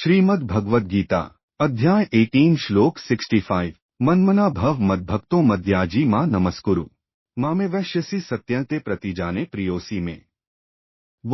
श्रीमद्-Bhagavad-gītā अध्याय 18 श्लोक 65 man-manā bhav mad-bhakto mad-yājī ma namaskuru माम evaiṣyasi satyaṁ te pratijāne priyosi में.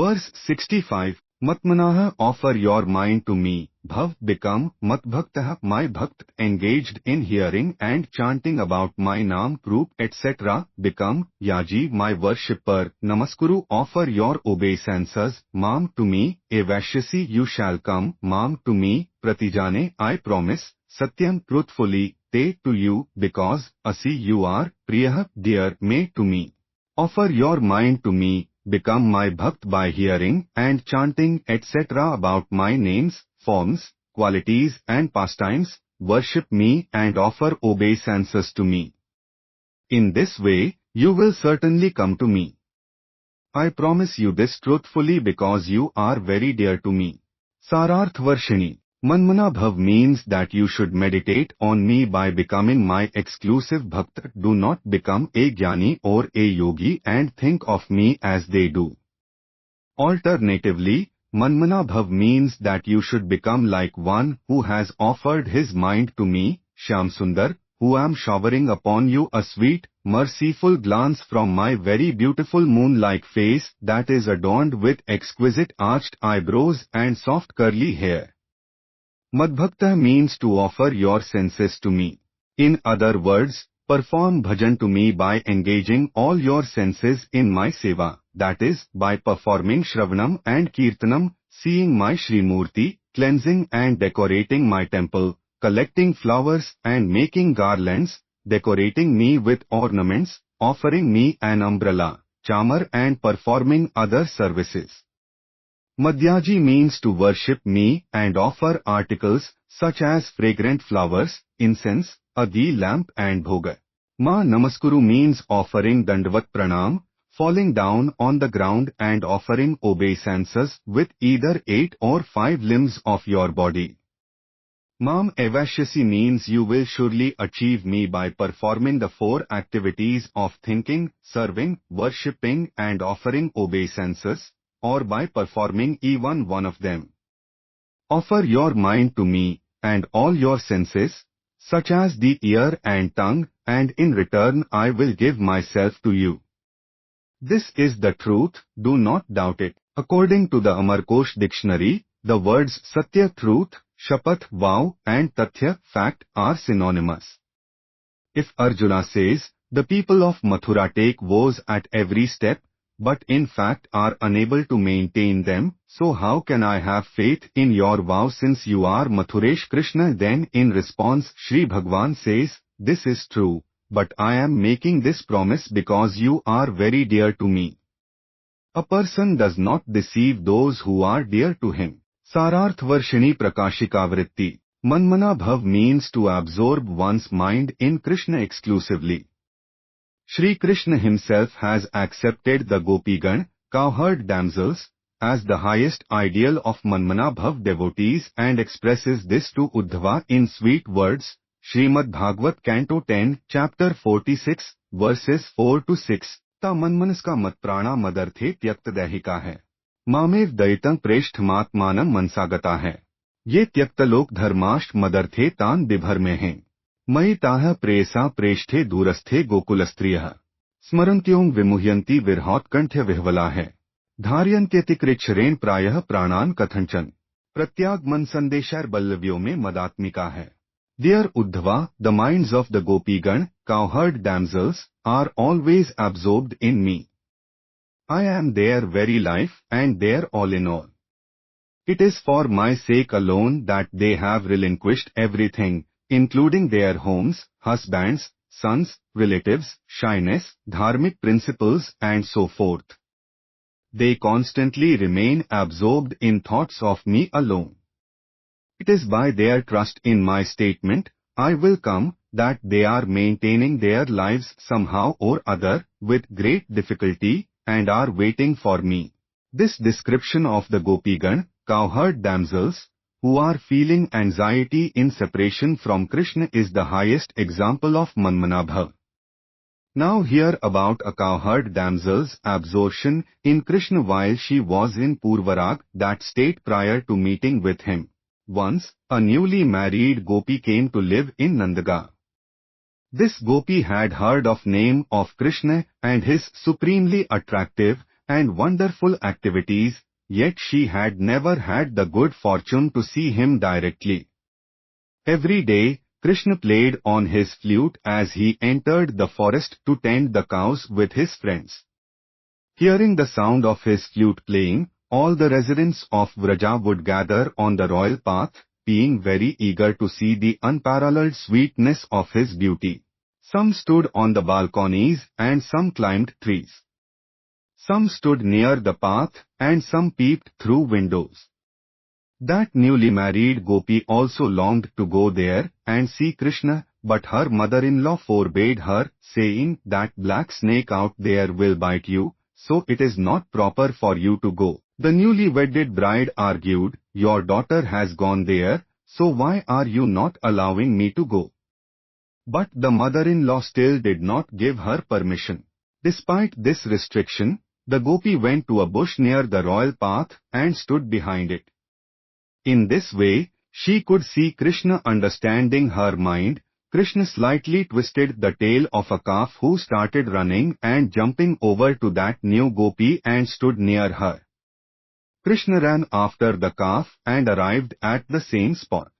Verse 65 man-manā offer your mind to me, bhav become mad-bhakto my bhakt engaged in hearing and chanting about my namaskuru etc. become yājī my worshipper, namaskuru offer your obeisances, mam to me, evaiṣyasi you shall come, mam to me, pratijāne I promise, satyaṁ truthfully, te to you, because, asi you are, priyo dear, me to me. Offer your mind to me, become my bhakt by hearing and chanting etc. about my names, forms, qualities and pastimes, worship me and offer obeisances to me. In this way, you will certainly come to me. I promise you this truthfully because you are very dear to me. Sararthvarshini. Man-manā bhav means that you should meditate on me by becoming my exclusive bhakta. Do not become a jnani or a yogi and think of me as they do. Alternatively, man-manā bhav means that you should become like one who has offered his mind to me, Shyam Sundar, who am showering upon you a sweet, merciful glance from my very beautiful moon-like face that is adorned with exquisite arched eyebrows and soft curly hair. Mad-bhakto means to offer your senses to me. In other words, perform bhajan to me by engaging all your senses in my seva, that is, by performing shravanam and kirtanam, seeing my Srimurti, cleansing and decorating my temple, collecting flowers and making garlands, decorating me with ornaments, offering me an umbrella, chamar and performing other services. Mad-yājī means to worship me and offer articles such as fragrant flowers, incense, a ghee lamp and bhoga. Man-namaskuru means offering dandavat pranam, falling down on the ground and offering obeisances with either 8 or 5 limbs of your body. Mam evaiṣyasi means you will surely achieve me by performing the 4 activities of thinking, serving, worshipping and offering obeisances, or by performing even one of them. Offer your mind to me, and all your senses, such as the ear and tongue, and in return I will give myself to you. This is the truth, do not doubt it. According to the Amarkosh dictionary, the words satya truth, shapath vow and tathya fact are synonymous. If Arjuna says, the people of Mathura take vows at every step, but in fact are unable to maintain them, so how can I have faith in your vow since you are Mathuresh Krishna? Then in response Shri Bhagwan says, this is true, but I am making this promise because you are very dear to me. A person does not deceive those who are dear to him. Sararthvarshini prakashikavritti. Man-manā bhav means to absorb one's mind in Krishna exclusively. Shri Krishna himself has accepted the Gopigan, cowherd damsels, as the highest ideal of man-manā bhav devotees and expresses this to Uddhava in sweet words, Śrīmad-Bhagavad Canto 10, Chapter 46, verses 4-6. Ta man-manaska mat-prāṇa madarthe tyakta-dehika hai. Māmev dayitam preshthmatmanam mansagata hai. Ye tyakta-lok dharmashth madarthe tan bibhar mein hain. मयि ताः प्रेयसा प्रेष्ठे दूरस्थे गोकुलस्त्रियः स्मरन्त्यों विमुह्यन्ति विरहोत्कण्ठ्य विह्वला है धार्यन्त्यतिकृच्छ्रेण प्रायः प्राणान कथंचन प्रत्यागमन संदेशैर्बल्लव्यों में मदात्मिका है. Dear Uddhava, the minds of the Gopigan, cowherd damsels, are always absorbed in me. I am their very life and their all in all. It is for my sake alone that they have relinquished everything, including their homes, husbands, sons, relatives, shyness, dharmic principles and so forth. They constantly remain absorbed in thoughts of me alone. It is by their trust in my statement, I will come, that they are maintaining their lives somehow or other, with great difficulty, and are waiting for me. This description of the Gopigan, cowherd damsels, who are feeling anxiety in separation from Krishna is the highest example of man-manā bhav. Now hear about a cowherd damsel's absorption in Krishna while she was in Purvarag, that state prior to meeting with him. Once, a newly married gopi came to live in Nandagaon. This gopi had heard of name of Krishna and his supremely attractive and wonderful activities, yet she had never had the good fortune to see him directly. Every day, Krishna played on his flute as he entered the forest to tend the cows with his friends. Hearing the sound of his flute playing, all the residents of Vraja would gather on the royal path, being very eager to see the unparalleled sweetness of his beauty. Some stood on the balconies and some climbed trees. Some stood near the path and some peeped through windows. That newly married gopi also longed to go there and see Krishna, but her mother-in-law forbade her, saying that black snake out there will bite you, so it is not proper for you to go. The newly wedded bride argued, "Your daughter has gone there, so why are you not allowing me to go?" But the mother-in-law still did not give her permission. Despite this restriction, the gopi went to a bush near the royal path and stood behind it. In this way, she could see Krishna. Understanding her mind, Krishna slightly twisted the tail of a calf who started running and jumping over to that new gopi and stood near her. Krishna ran after the calf and arrived at the same spot.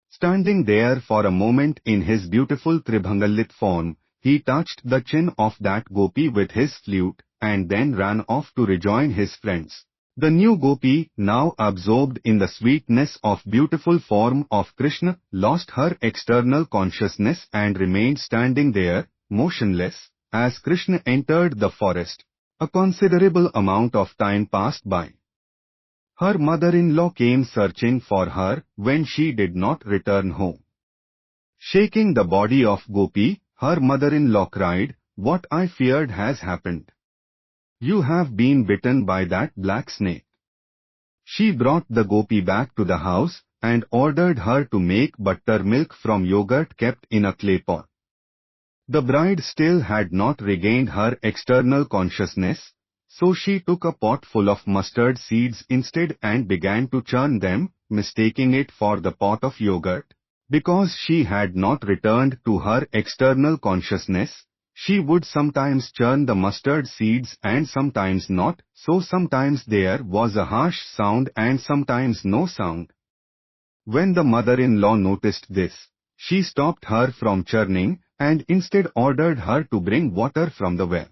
Standing there for a moment in his beautiful Tribhangalit form, he touched the chin of that gopi with his flute and then ran off to rejoin his friends. The new gopi, now absorbed in the sweetness of beautiful form of Krishna, lost her external consciousness and remained standing there, motionless, as Krishna entered the forest. A considerable amount of time passed by. Her mother-in-law came searching for her when she did not return home. Shaking the body of Gopi, her mother-in-law cried, "What I feared has happened. You have been bitten by that black snake." She brought the gopi back to the house and ordered her to make buttermilk from yogurt kept in a clay pot. The bride still had not regained her external consciousness, so she took a pot full of mustard seeds instead and began to churn them, mistaking it for the pot of yogurt. Because she had not returned to her external consciousness, she would sometimes churn the mustard seeds and sometimes not, so sometimes there was a harsh sound and sometimes no sound. When the mother-in-law noticed this, she stopped her from churning and instead ordered her to bring water from the well.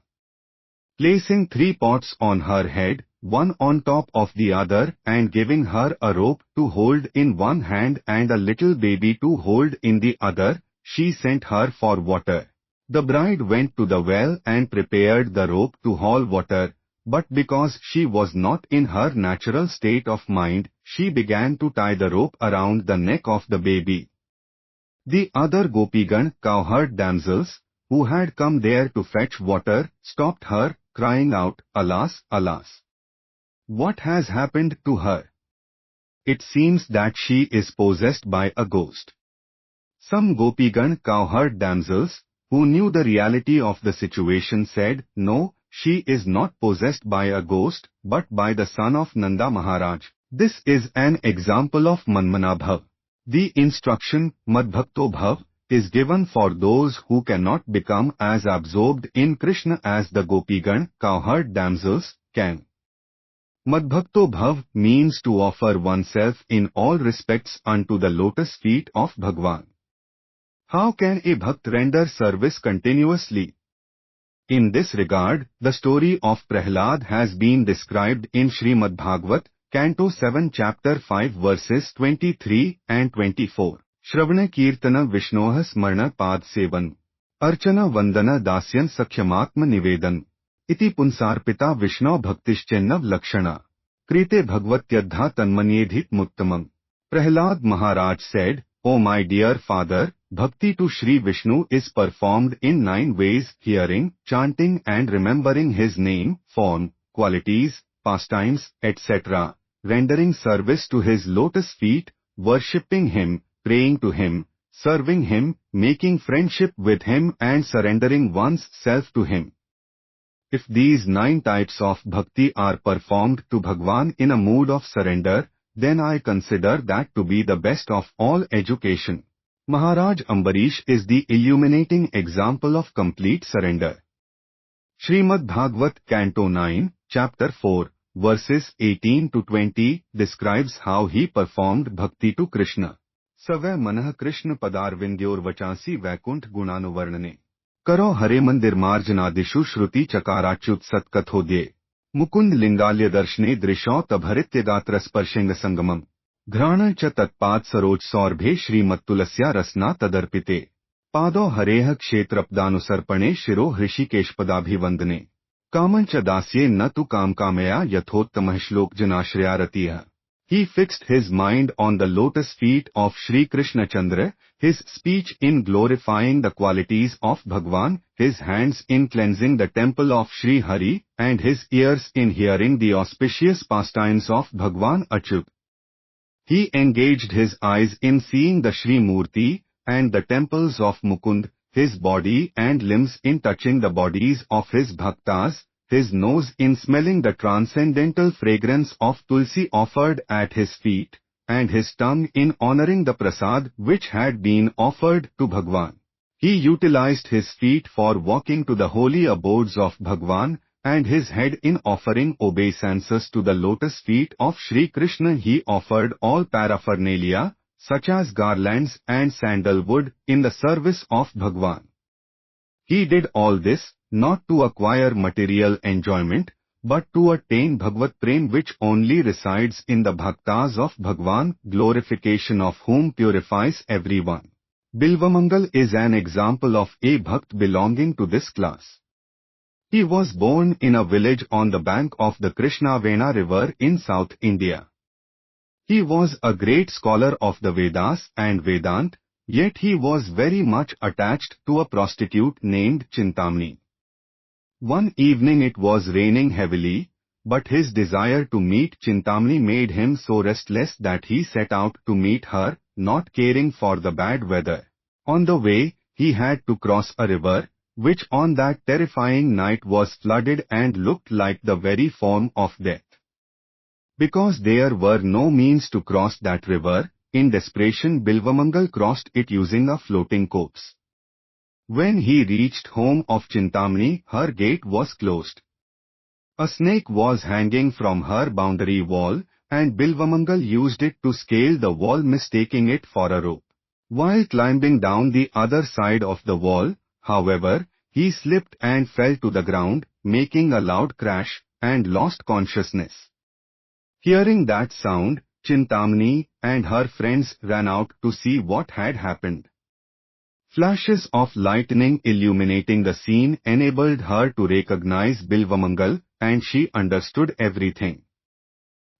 Placing 3 pots on her head, one on top of the other, and giving her a rope to hold in one hand and a little baby to hold in the other, she sent her for water. The bride went to the well and prepared the rope to haul water, but because she was not in her natural state of mind, she began to tie the rope around the neck of the baby. The other Gopigan, cowherd damsels, who had come there to fetch water, stopped her, crying out, "Alas, alas! What has happened to her? It seems that she is possessed by a ghost." Some Gopigan, cowherd damsels, who knew the reality of the situation, said, "No, she is not possessed by a ghost, but by the son of Nanda Maharaj." This is an example of man-manā bhava. The instruction, mad-bhakto bhava, is given for those who cannot become as absorbed in Krishna as the Gopigan, cowherd damsels, can. Mad-bhakto bhava means to offer oneself in all respects unto the lotus feet of Bhagwan. How can a bhakt render service continuously? In this regard, the story of Prahlad has been described in Śrīmad-Bhagavad, Canto 7, Chapter 5, verses 23 and 24. Shravana Kirtana Vishnoha Smarna Pad Sevan Archana Vandana Dasyan Sakhyamātma Nivedan Iti Punsarpita Vishno Bhaktischennav Lakshana Krite Bhagavatyadha Tanmanyedhit Muttamam. Prahlad Maharaj said, "O my dear father, bhakti to Shri Vishnu is performed in 9 ways: hearing, chanting and remembering his name, form, qualities, pastimes, etc., rendering service to his lotus feet, worshipping him, praying to him, serving him, making friendship with him and surrendering one's self to him." If these 9 types of bhakti are performed to Bhagwan in a mood of surrender, then I consider that to be the best of all education. Maharaj Ambarish is the illuminating example of complete surrender. Śrīmad-Bhagavad, Canto 9, Chapter 4, verses 18 to 20 describes how he performed bhakti to Krishna. Savai manah Krishna padarvindyor vachasi vaikuntha gunanuvarnane. Karo hare mandir marjanadishu shruti chakarachyut satkathodye. Mukund lingalya darshne drisho tabharityagatra sparshenga sangamam. Ghrana cha tatpat saroj saurbhe Śrīmad-Tulasya rasna tadarpite. Pado hareha kshetrapdanusarpane shiro hrishikeshpadabhivandane. Kamancha dasye na tu kamkamaya yathottamah shlok janashriyaratiya. He fixed his mind on the lotus feet of Shri Krishna Chandra, his speech in glorifying the qualities of Bhagwan, his hands in cleansing the temple of Shri Hari, and his ears in hearing the auspicious pastimes of Bhagwan Achyut. He engaged his eyes in seeing the Shri Murti and the temples of Mukund, his body and limbs in touching the bodies of his bhaktas, his nose in smelling the transcendental fragrance of tulsi offered at his feet, and his tongue in honoring the prasad which had been offered to Bhagwan. He utilized his feet for walking to the holy abodes of Bhagwan, and his head in offering obeisances to the lotus feet of Shri Krishna. He offered all paraphernalia, such as garlands and sandalwood, in the service of Bhagwan. He did all this, not to acquire material enjoyment, but to attain Bhagavad Prem which only resides in the bhaktas of Bhagwan, glorification of whom purifies everyone. Bilvamangal is an example of a bhakt belonging to this class. He was born in a village on the bank of the Krishnavena river in South India. He was a great scholar of the Vedas and Vedant, yet he was very much attached to a prostitute named Chintamani. One evening it was raining heavily, but his desire to meet Chintamani made him so restless that he set out to meet her, not caring for the bad weather. On the way, he had to cross a river, which on that terrifying night was flooded and looked like the very form of death. Because there were no means to cross that river, in desperation Bilvamangal crossed it using a floating corpse. When he reached home of Chintamani, her gate was closed. A snake was hanging from her boundary wall, and Bilvamangal used it to scale the wall, mistaking it for a rope. While climbing down the other side of the wall, however, he slipped and fell to the ground, making a loud crash, and lost consciousness. Hearing that sound, Chintamani and her friends ran out to see what had happened. Flashes of lightning illuminating the scene enabled her to recognize Bilvamangal, and she understood everything.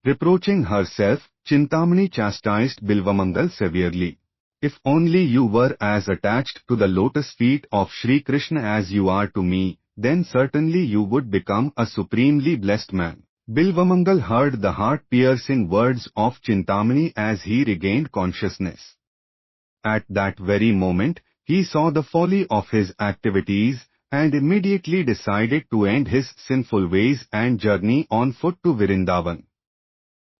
Reproaching herself, Chintamani chastised Bilvamangal severely. If only you were as attached to the lotus feet of Shri Krishna as you are to me, then certainly you would become a supremely blessed man. Bilvamangal heard the heart-piercing words of Chintamani as he regained consciousness. At that very moment, he saw the folly of his activities and immediately decided to end his sinful ways and journey on foot to Vrindavan.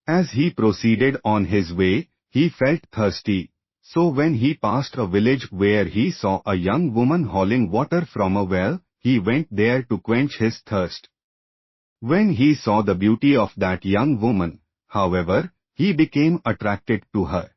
As he proceeded on his way, he felt thirsty. So when he passed a village where he saw a young woman hauling water from a well, he went there to quench his thirst. When he saw the beauty of that young woman, however, he became attracted to her.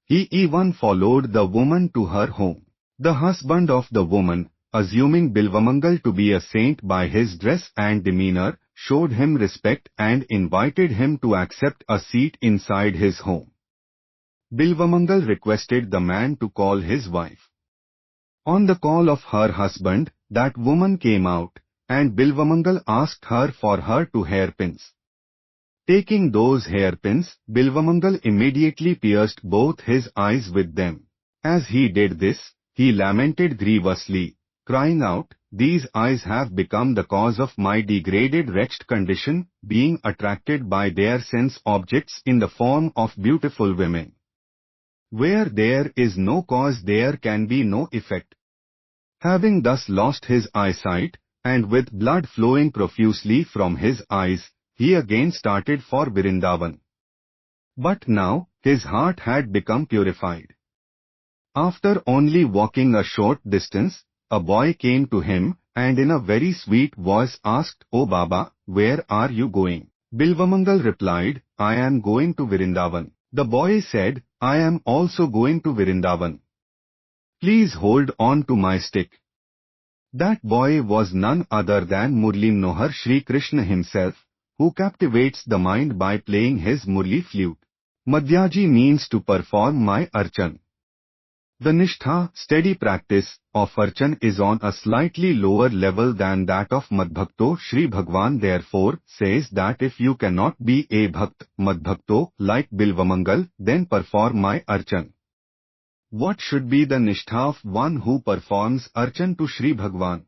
He even followed the woman to her home. The husband of the woman, assuming Bilvamangal to be a saint by his dress and demeanor, showed him respect and invited him to accept a seat inside his home. Bilvamangal requested the man to call his wife. On the call of her husband, that woman came out, and Bilvamangal asked her for her 2 hairpins. Taking those hairpins, Bilvamangal immediately pierced both his eyes with them. As he did this, he lamented grievously, crying out, "These eyes have become the cause of my degraded wretched condition, being attracted by their sense objects in the form of beautiful women. Where there is no cause there can be no effect." Having thus lost his eyesight, and with blood flowing profusely from his eyes, he again started for Vrindavan. But now, his heart had become purified. After only walking a short distance, a boy came to him, and in a very sweet voice asked, "O Baba, where are you going?" Bilvamangal replied, "I am going to Vrindavan." The boy said, "I am also going to Vrindavan. Please hold on to my stick." That boy was none other than Murli Manohar Shri Krishna himself, who captivates the mind by playing his Murli flute. Mad-yājī means to perform my archan. The nishtha, steady practice, of archan is on a slightly lower level than that of mad-bhakto. Shri Bhagwan therefore says that if you cannot be a bhakt, mad-bhakto, like Bilvamangal, then perform my archan. What should be the nishtha of one who performs archan to Shri Bhagwan?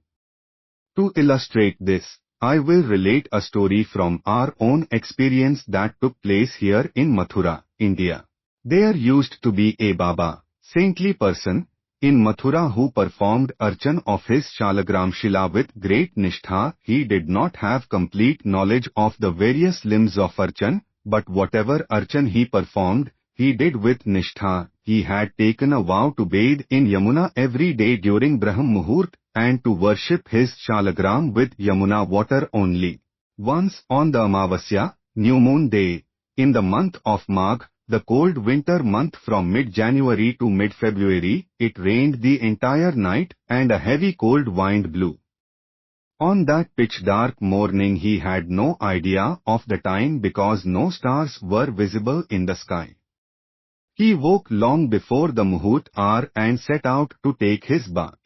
To illustrate this, I will relate a story from our own experience that took place here in Mathura, India. There used to be a Baba, saintly person, in Mathura who performed archan of his Shalagram Shila with great nishtha. He did not have complete knowledge of the various limbs of archan, but whatever archan he performed, he did with nishtha. He had taken a vow to bathe in Yamuna every day during Brahm Muhurt, and to worship his Shalagram with Yamuna water only. Once on the Amavasya, new moon day, in the month of Magh, the cold winter month from mid-January to mid-February, it rained the entire night and a heavy cold wind blew. On that pitch-dark morning he had no idea of the time because no stars were visible in the sky. He woke long before the Muhurt hour and set out to take his bath.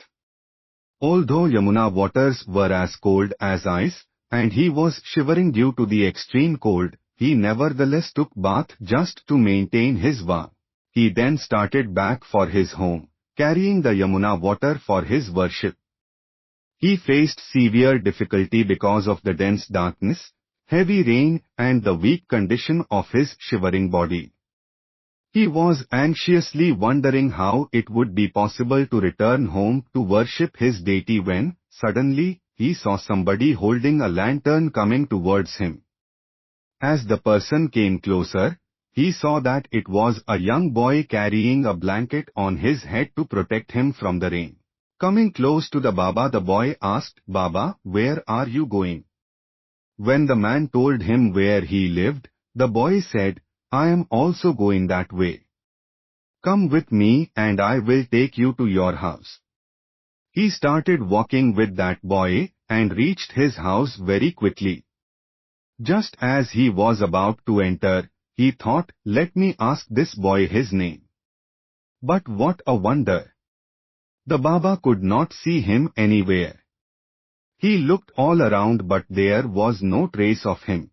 Although Yamuna waters were as cold as ice, and he was shivering due to the extreme cold, he nevertheless took bath just to maintain his vow. He then started back for his home, carrying the Yamuna water for his worship. He faced severe difficulty because of the dense darkness, heavy rain, and the weak condition of his shivering body. He was anxiously wondering how it would be possible to return home to worship his deity when, suddenly, he saw somebody holding a lantern coming towards him. As the person came closer, he saw that it was a young boy carrying a blanket on his head to protect him from the rain. Coming close to the Baba, the boy asked, "Baba, where are you going?" When the man told him where he lived, the boy said, "I am also going that way. Come with me and I will take you to your house." He started walking with that boy and reached his house very quickly. Just as he was about to enter, he thought, "Let me ask this boy his name." But what a wonder! The Baba could not see him anywhere. He looked all around but there was no trace of him.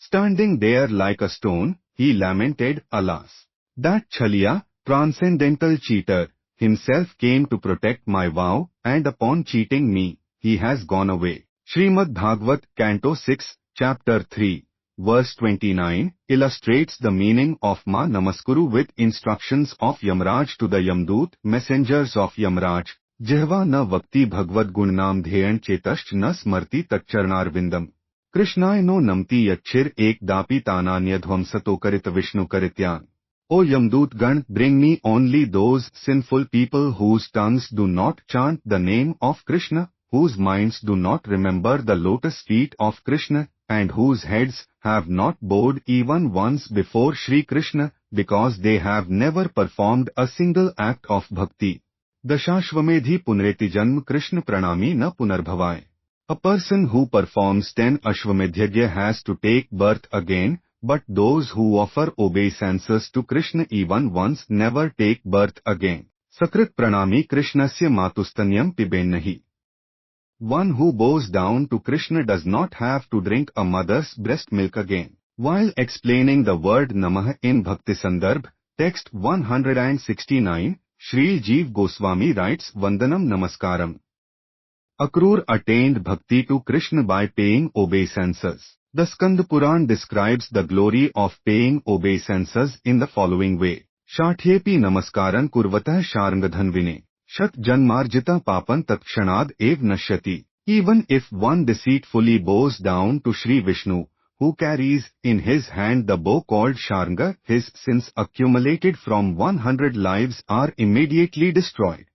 Standing there like a stone, he lamented, "Alas! That Chhaliya, transcendental cheater, himself came to protect my vow, and upon cheating me, he has gone away." Śrīmad-Bhagavad, Canto 6, Chapter 3, Verse 29, illustrates the meaning of man-namaskuru with instructions of Yamraj to the Yamdut, messengers of Yamraj. Jihva na vakti bhagavad gunnam dhyayan chetasht na smarti tacharnarvindam. Krishnaya no namti yachir ek dapi tananyadhvamsato karit vishnu karityan. O Yamdut Gan, bring me only those sinful people whose tongues do not chant the name of Krishna, whose minds do not remember the lotus feet of Krishna, and whose heads have not bowed even once before Shri Krishna, because they have never performed a single act of bhakti. Dashashvamedhi punreti janm Krishna pranami na punarbhavai. A person who performs 10 Ashwamedhyagya has to take birth again, but those who offer obeisances to Krishna even once never take birth again. Sakrit pranami Krishnasya matustanyam pibennahi. One who bows down to Krishna does not have to drink a mother's breast milk again. While explaining the word Namah in Bhakti Sandarbh, text 169, Shri Jeev Goswami writes, Vandanam Namaskaram. Akrur attained bhakti to Krishna by paying obeisances. The Skanda Puran describes the glory of paying obeisances in the following way. Shathyepi namaskaran kurvatah sharangadhanvine. Shat janmarjita papan tatshanad ev nashyati. Even if one deceitfully bows down to Shri Vishnu, who carries in his hand the bow called Sharanga, his sins accumulated from 100 lives are immediately destroyed.